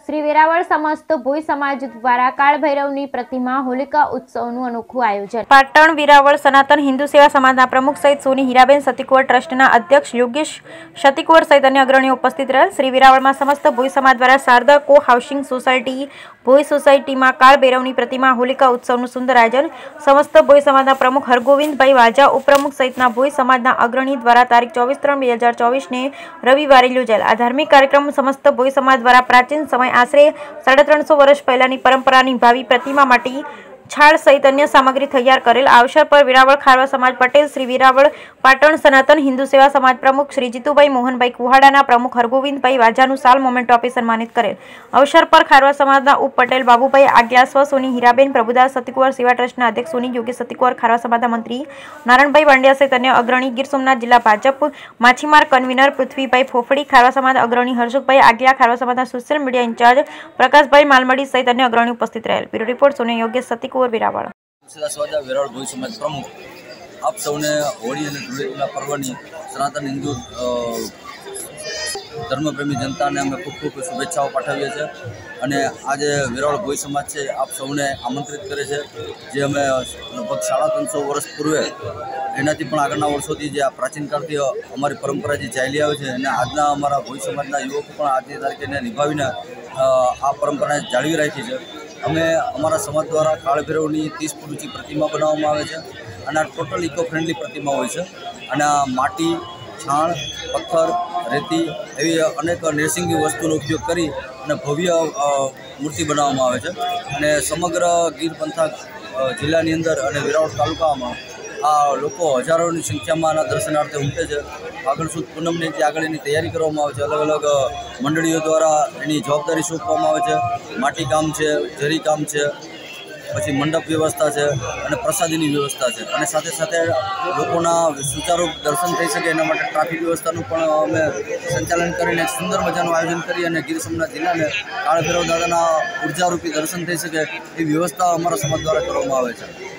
श्री वेरावल समस्त भोई समाज द्वारा काल भैरवनी प्रतिमा होलिका उत्सवનું અનોખું આયોજન। પાટણ વેરાવળ સનાતન હિન્દુ સેવા સમાજના પ્રમુખ સહિત સોની હીરાબેન સતીકુંવર ટ્રસ્ટના અધ્યક્ષ યોગેશ સતીકુંવર સહિત અન્ય અગ્રણીઓ ઉપસ્થિત રહેલ। શ્રી વેરાવળમાં સમસ્ત ભોઈ સમાજ દ્વારા શારદા કો હાઉસિંગ સોસાયટી ભોઈ સોસાયટીમાં કાળ ભૈરવની પ્રતિમા હોલિકા ઉત્સવનું સુંદર આયોજન। સમસ્ત ભોઈ સમાજના પ્રમુખ હરગોવિંદભાઈ વાજા ઉપપ્રમુખ સહિતના ભોઈ સમાજના અગ્રણી દ્વારા તારીખ 24/3/2024 રવિવારે યોજાયેલ આ ધાર્મિક કાર્યક્રમ સમસ્ત ભોઈ સમાજ દ્વારા પ્રાચીન સમય આશરે 350 વર્ષ પહેલાની પરંપરા નિભાવી પ્રતિમા માટી છાળ સહિત અન્ય સામગ્રી તૈયાર કરેલ। આ અવસર પર વેરાવળ ખારવા સમાજ પટેલ શ્રી વેરાવળ પાટણ સનાતન હિન્દુ સેવા સમાજ પ્રમુખ શ્રી જીતુભાઈ મોહનભાઈ કુહાડાના પ્રમુખ હરગોવિંદભાઈ વાજાનું સાલ મોમેન્ટો આપી સન્માનિત કરેલ। અવસર પર ખારવા સમાજના ઉપ પટેલ બાબુભાઈ આગિયા સ્વ સોની હીરાબેન પ્રભુદાસ સતીકુંવર સેવા ટ્રસ્ટના અધ્યક્ષ સોની યોગેશ સતીકુંવર ખારવા સમાજના મંત્રી નારાયણભાઈ વાંડિયા સહિત અન્ય અગ્રણી ગીર સોમનાથ જિલ્લા ભાજપ માછીમાર કન્વીનર પૃથ્વીભાઈ ફોફડી ખારવા સમાજ અગ્રણી હર્ષુભાઈ આગિયા ખારવા સમાજના સોશિયલ મીડિયા ઇન્ચાર્જ પ્રકાશભાઈ માલમડી સહિત અન્ય અગ્રણી ઉપસ્થિત રહેલ। બ્યુરો રિપોર્ટ સોની યોગેશ સતીકુંવર વેરાવળ। વેરાવળ ભોઈ સમાજ પ્રમુખ આપ સૌને હોળી અને ધૂળેટીના પર્વની સનાતન હિન્દુ ધર્મપ્રેમી જનતાને અમે ખૂબ ખૂબ શુભેચ્છાઓ પાઠવીએ છીએ અને આજે વેરાવળ ભોઈ સમાજ છે આપ સૌને આમંત્રિત કરે છે જે અમે લગભગ 350 વર્ષ પૂર્વે એનાથી પણ આગળના વર્ષોથી જે આ પ્રાચીન કાળથી અમારી પરંપરા જે ચાલી આવે છે અને આજના અમારા ભોઈ સમાજના યુવકો પણ આજની તારીખે નિભાવીને આ પરંપરાને જાળવી રાખી છે। અમે અમારા સમાજ દ્વારા કાળ ભૈરવની 30 ફૂટ ઊંચી પ્રતિમા બનાવવામાં આવે છે અને આ ટોટલ ઇકો ફ્રેન્ડલી પ્રતિમા હોય છે અને આ માટી છાણ પથ્થર રેતી એવી અનેક નિર્સિંગી વસ્તુનો ઉપયોગ કરી અને ભવ્ય મૂર્તિ બનાવવામાં આવે છે અને સમગ્ર ગીર પંથક જિલ્લાની અંદર અને વેરાવળ તાલુકામાં આ લોકો હજારોની સંખ્યામાં આના દર્શનાર્થે ઉમટે છે। આગળ સુદ પૂનમની જે આગળ એની તૈયારી કરવામાં આવે છે, અલગ અલગ મંડળીઓ દ્વારા એની જવાબદારી સોંપવામાં આવે છે। માટી કામ છે, જરી કામ છે, પછી મંડપ વ્યવસ્થા છે અને પ્રસાદીની વ્યવસ્થા છે અને સાથે સાથે લોકોના સુચારુ દર્શન થઈ શકે એના માટે ટ્રાફિક વ્યવસ્થાનું પણ અમે સંચાલન કરીને એક સુંદર મજાનું આયોજન કરી અને ગીર સોમનાથ જિલ્લાને કાળ ભૈરવ દાદાના ઉર્જારૂપી દર્શન થઈ શકે એ વ્યવસ્થા અમારા સમાજ દ્વારા કરવામાં આવે છે।